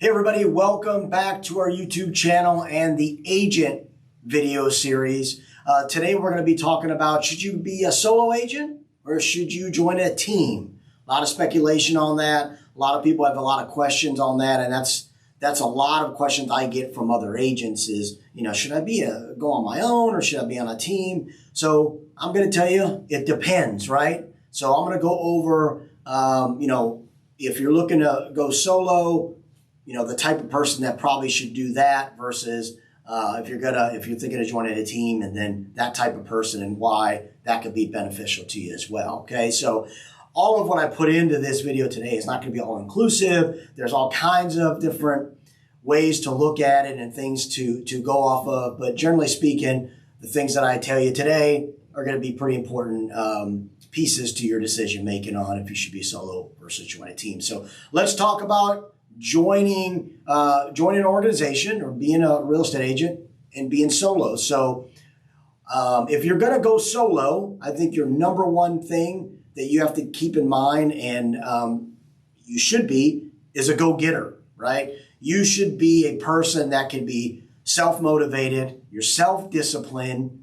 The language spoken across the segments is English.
Hey everybody, welcome back to our YouTube channel and the agent video series. Today we're going to be talking about, should you be a solo agent or should you join a team? A lot of speculation on that. A lot of people have a lot of questions on that, and that's a lot of questions I get from other agents is, should I go on my own or should I be on a team? So I'm going to tell you, it depends, right? So I'm going to go over, if you're looking to go solo, the type of person that probably should do that versus if you're thinking of joining a team, and then that type of person and why that could be beneficial to you as well. Okay, so all of what I put into this video today is not going to be all inclusive. There's all kinds of different ways to look at it and things to go off of. But generally speaking, the things that I tell you today are going to be pretty important pieces to your decision making on if you should be solo versus join a team. So let's talk about joining an organization or being a real estate agent and being solo. So if you're going to go solo, I think your number one thing that you have to keep in mind, and you should be, is a go-getter, right? You should be a person that can be self-motivated, you're self-disciplined,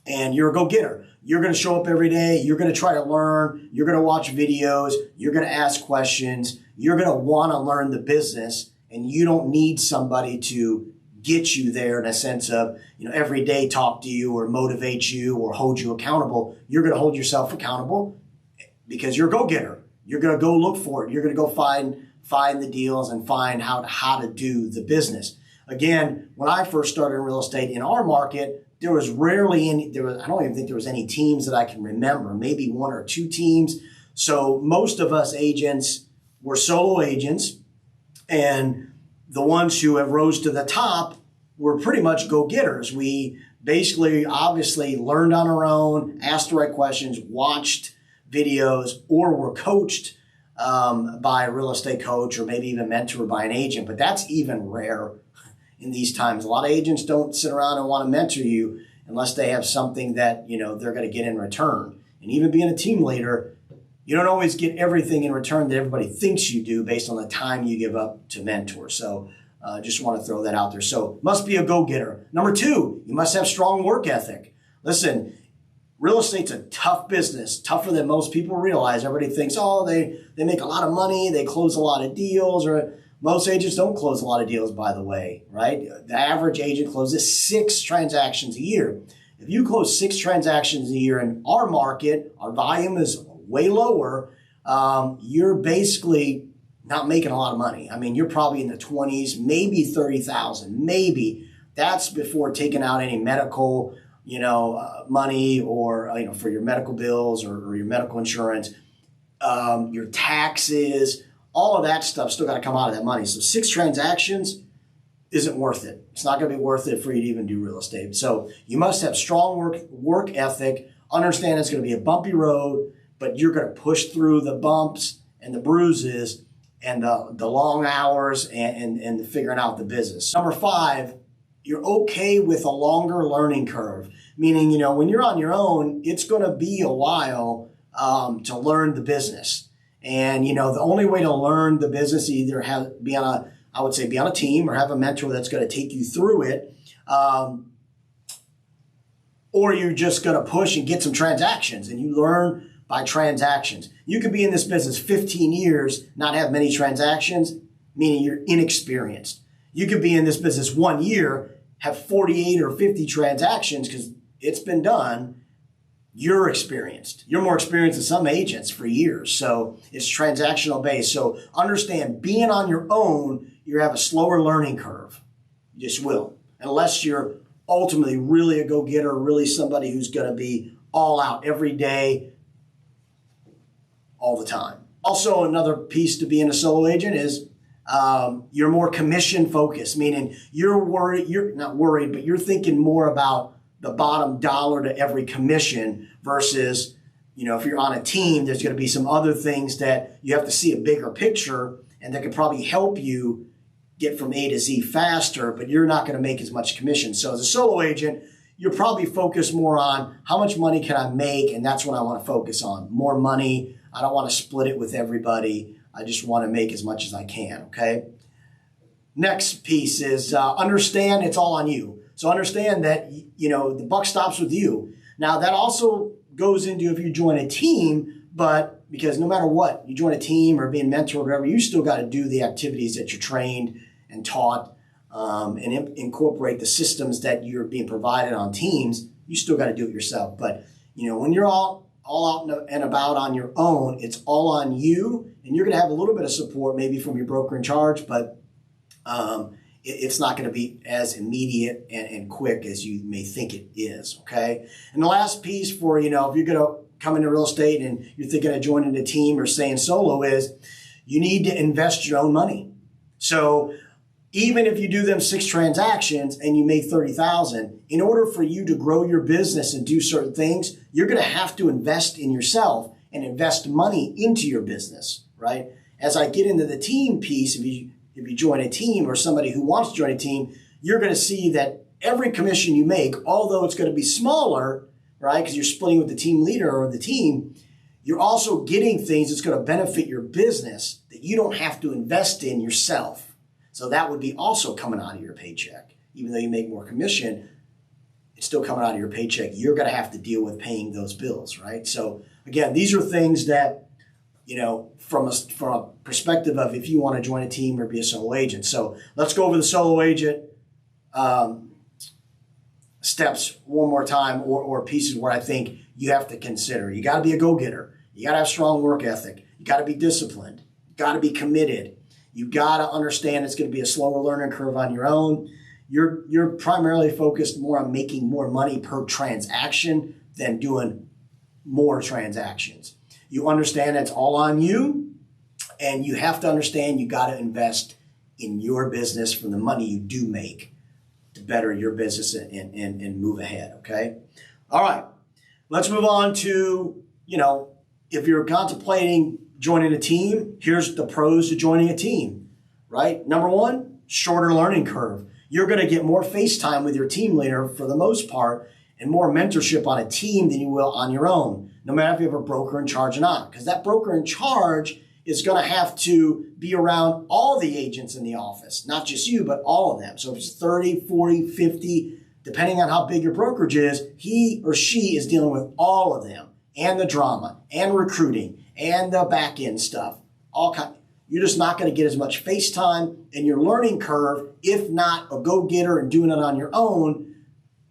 and you're a go-getter. You're going to show up every day. You're going to try to learn. You're going to watch videos. You're going to ask questions. You're going to want to learn the business, and you don't need somebody to get you there in a sense of, every day talk to you or motivate you or hold you accountable. You're going to hold yourself accountable because you're a go-getter. You're going to go look for it. You're going to go find the deals and find how to do the business. Again, when I first started in real estate in our market, there was rarely any, I don't even think there was any teams that I can remember, maybe one or two teams. So most of us agents were solo agents, and the ones who have rose to the top were pretty much go-getters. We basically obviously learned on our own, asked the right questions, watched videos, or were coached by a real estate coach or maybe even mentored by an agent. But that's even rare in these times. A lot of agents don't sit around and want to mentor you unless they have something that, they're going to get in return. And even being a team leader, you don't always get everything in return that everybody thinks you do based on the time you give up to mentor. So just want to throw that out there. So must be a go-getter. Number two, you must have strong work ethic. Listen, real estate's a tough business, tougher than most people realize. Everybody thinks, they make a lot of money, they close a lot of deals, or most agents don't close a lot of deals, by the way, right? The average agent closes 6 transactions a year. If you close 6 transactions a year in our market, our volume is way lower, you're basically not making a lot of money. I mean, you're probably in the 20s, maybe 30,000, maybe. That's before taking out any medical, money or, for your medical bills or your medical insurance, your taxes. All of that stuff still got to come out of that money. So 6 transactions isn't worth it. It's not going to be worth it for you to even do real estate. So you must have strong work ethic, understand it's going to be a bumpy road, but you're going to push through the bumps and the bruises and the long hours and figuring out the business. Number 5, you're okay with a longer learning curve, meaning, when you're on your own, it's going to be a while to learn the business. And, the only way to learn the business, either be on a team or have a mentor that's going to take you through it. Or you're just going to push and get some transactions, and you learn by transactions. You could be in this business 15 years, not have many transactions, meaning you're inexperienced. You could be in this business 1 year, have 48 or 50 transactions because it's been done. You're experienced. You're more experienced than some agents for years. So it's transactional based. So understand, being on your own, you have a slower learning curve. You just will. Unless you're ultimately really a go-getter, really somebody who's going to be all out every day, all the time. Also, another piece to being a solo agent is you're more commission focused, meaning you're not worried, but you're thinking more about the bottom dollar to every commission versus, if you're on a team, there's going to be some other things that you have to see a bigger picture and that could probably help you get from A to Z faster, but you're not going to make as much commission. So as a solo agent, you're probably focused more on how much money can I make, and that's what I want to focus on. More money. I don't want to split it with everybody. I just want to make as much as I can, okay? Next piece is understand it's all on you. So understand that, the buck stops with you. Now, that also goes into if you join a team, but because no matter what, you join a team or being mentored or whatever, you still got to do the activities that you're trained and taught and incorporate the systems that you're being provided on teams. You still got to do it yourself. But, when you're all out and about on your own, it's all on you, and you're going to have a little bit of support maybe from your broker in charge, but it's not going to be as immediate and quick as you may think it is, okay? And the last piece for, if you're going to come into real estate and you're thinking of joining a team or staying solo is you need to invest your own money. So even if you do them 6 transactions and you make $30,000, in order for you to grow your business and do certain things, you're going to have to invest in yourself and invest money into your business, right? As I get into the team piece, if you join a team or somebody who wants to join a team, you're going to see that every commission you make, although it's going to be smaller, right, because you're splitting with the team leader or the team, you're also getting things that's going to benefit your business that you don't have to invest in yourself. So that would be also coming out of your paycheck. Even though you make more commission, it's still coming out of your paycheck. You're going to have to deal with paying those bills, right? So again, these are things that, from a perspective of if you want to join a team or be a solo agent. So let's go over the solo agent steps one more time, or pieces where I think you have to consider. You got to be a go-getter. You got to have strong work ethic. You got to be disciplined. You got to be committed. You got to understand it's going to be a slower learning curve on your own. You're primarily focused more on making more money per transaction than doing more transactions. You understand it's all on you, and you have to understand you got to invest in your business from the money you do make to better your business and move ahead, okay? All right, let's move on to, if you're contemplating joining a team, here's the pros to joining a team, right? Number one, shorter learning curve. You're going to get more face time with your team leader for the most part and more mentorship on a team than you will on your own, no matter if you have a broker in charge or not, because that broker in charge is going to have to be around all the agents in the office, not just you, but all of them. So if it's 30, 40, 50, depending on how big your brokerage is, he or she is dealing with all of them and the drama and recruiting and the back end stuff. You're just not going to get as much face time, and your learning curve, if not a go-getter and doing it on your own,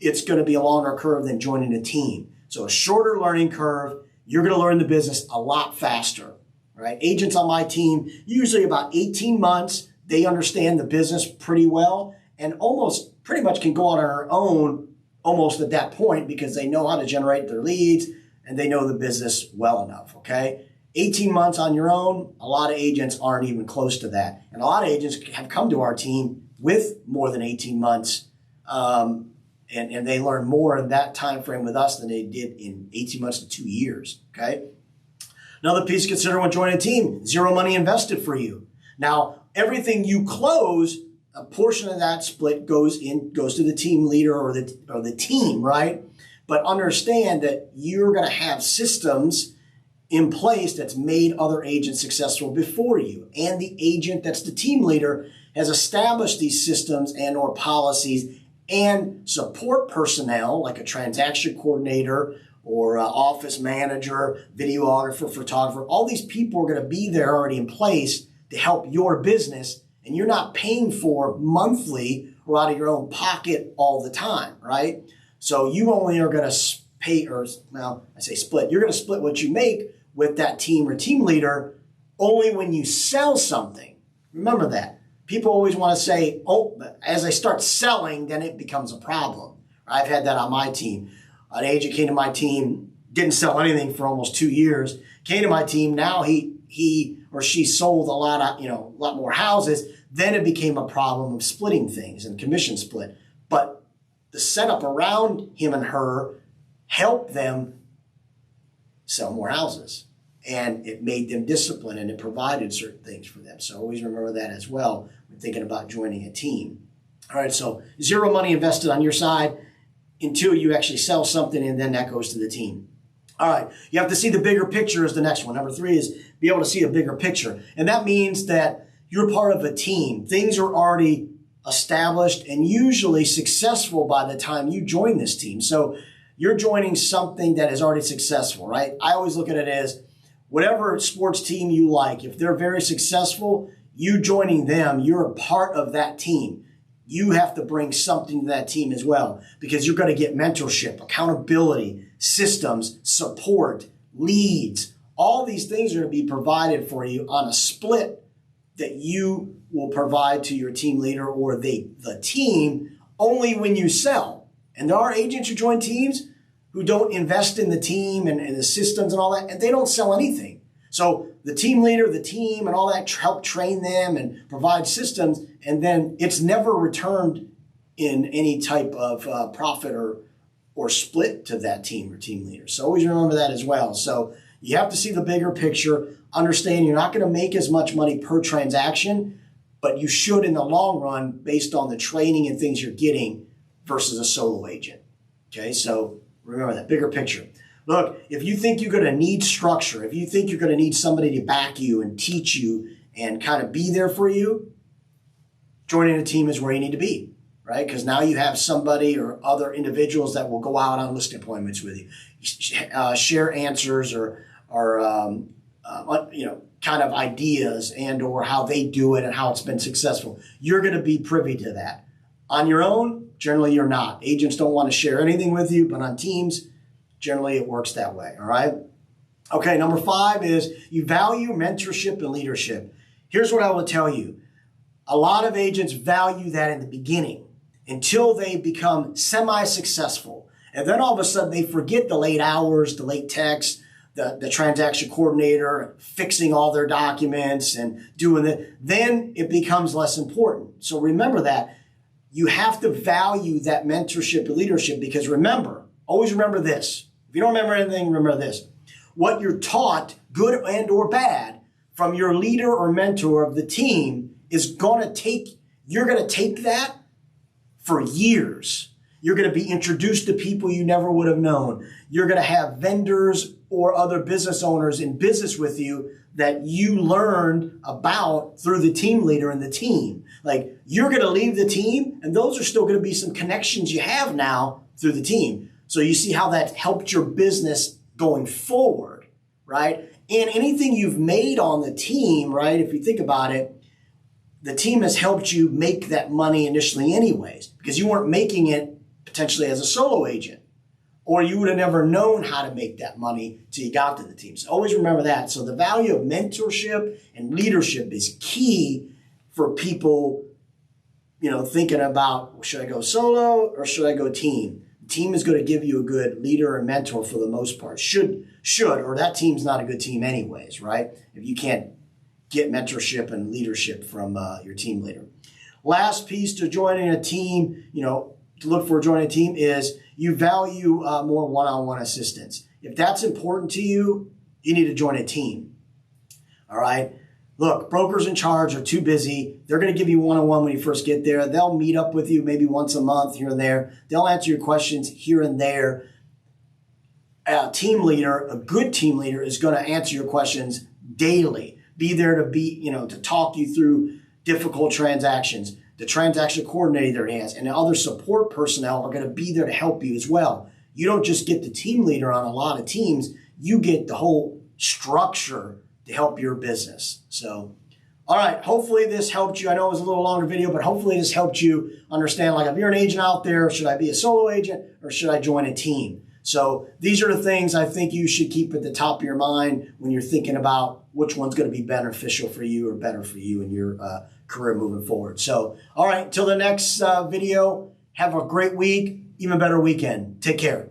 it's going to be a longer curve than joining a team. So a shorter learning curve, you're going to learn the business a lot faster, right? Agents on my team, usually about 18 months, they understand the business pretty well and almost pretty much can go out on their own almost at that point because they know how to generate their leads and they know the business well enough, okay? 18 months on your own, a lot of agents aren't even close to that. And a lot of agents have come to our team with more than 18 months, and they learn more in that time frame with us than they did in 18 months to 2 years, okay? Another piece to consider when joining a team, zero money invested for you. Now, everything you close, a portion of that split goes to the team leader or the team, right? But understand that you're going to have systems in place that's made other agents successful before you. And the agent that's the team leader has established these systems and or policies and support personnel like a transaction coordinator or office manager, videographer, photographer. All these people are going to be there already in place to help your business, and you're not paying for monthly or out of your own pocket all the time, right? So you only are going to pay, split. You're going to split what you make with that team or team leader only when you sell something. Remember that. People always want to say, oh, as I start selling, then it becomes a problem. I've had that on my team. An agent came to my team, didn't sell anything for almost 2 years, came to my team, now he or she sold a lot more houses. Then it became a problem of splitting things and commission split. But the setup around him and her helped them sell more houses, and it made them disciplined, and it provided certain things for them. So always remember that as well when thinking about joining a team. All right, so zero money invested on your side until you actually sell something, and then that goes to the team. All right, you have to see the bigger picture is the next one. Number 3 is be able to see a bigger picture. And that means that you're part of a team. Things are already established and usually successful by the time you join this team. So you're joining something that is already successful, right? I always look at it as whatever sports team you like, if they're very successful, you joining them, you're a part of that team. You have to bring something to that team as well because you're going to get mentorship, accountability, systems, support, leads. All these things are going to be provided for you on a split that you will provide to your team leader or the team only when you sell. And there are agents who join teams who don't invest in the team and the systems and all that, and they don't sell anything. So the team leader, the team, and all that help train them and provide systems, and then it's never returned in any type of profit or split to that team or team leader. So always remember that as well. So you have to see the bigger picture, understand you're not going to make as much money per transaction, but you should in the long run based on the training and things you're getting versus a solo agent. Okay, so remember that bigger picture. Look, if you think you're going to need structure, if you think you're going to need somebody to back you and teach you and kind of be there for you, joining a team is where you need to be, right? Because now you have somebody or other individuals that will go out on listing appointments with you, share answers or kind of ideas and or how they do it and how it's been successful. You're going to be privy to that. On your own, generally you're not. Agents don't want to share anything with you, but on teams, generally it works that way, all right? Okay, number 5 is you value mentorship and leadership. Here's what I will tell you. A lot of agents value that in the beginning until they become semi-successful. And then all of a sudden they forget the late hours, the late texts, the transaction coordinator, fixing all their documents and doing it. Then it becomes less important. So remember that. You have to value that mentorship and leadership because remember, always remember this. If you don't remember anything, remember this. What you're taught, good and or bad, from your leader or mentor of the team is you're going to take that for years. You're going to be introduced to people you never would have known. You're going to have vendors or other business owners in business with you that you learned about through the team leader and the team. Like you're going to leave the team and those are still going to be some connections you have now through the team. So you see how that helped your business going forward, right? And anything you've made on the team, right? If you think about it, the team has helped you make that money initially anyways, because you weren't making it potentially as a solo agent, or you would have never known how to make that money till you got to the team. So always remember that. So the value of mentorship and leadership is key for people, thinking about, should I go solo or should I go team? The team is going to give you a good leader and mentor for the most part. Should, or that team's not a good team anyways, right? If you can't get mentorship and leadership from your team leader. Last piece to joining a team, to look for joining a team is you value more one-on-one assistance. If that's important to you, you need to join a team. All right. Look, brokers in charge are too busy. They're going to give you one-on-one when you first get there. They'll meet up with you maybe once a month here and there. They'll answer your questions here and there. A team leader, a good team leader, is going to answer your questions daily. Be there to talk you through difficult transactions. The transaction coordinator has and the other support personnel are going to be there to help you as well. You don't just get the team leader on a lot of teams. You get the whole structure to help your business. So, all right, hopefully this helped you. I know it was a little longer video, but hopefully this helped you understand, like if you're an agent out there, should I be a solo agent or should I join a team? So these are the things I think you should keep at the top of your mind when you're thinking about which one's going to be beneficial for you or better for you in your career moving forward. So, all right, until the next video, have a great week, even better weekend. Take care.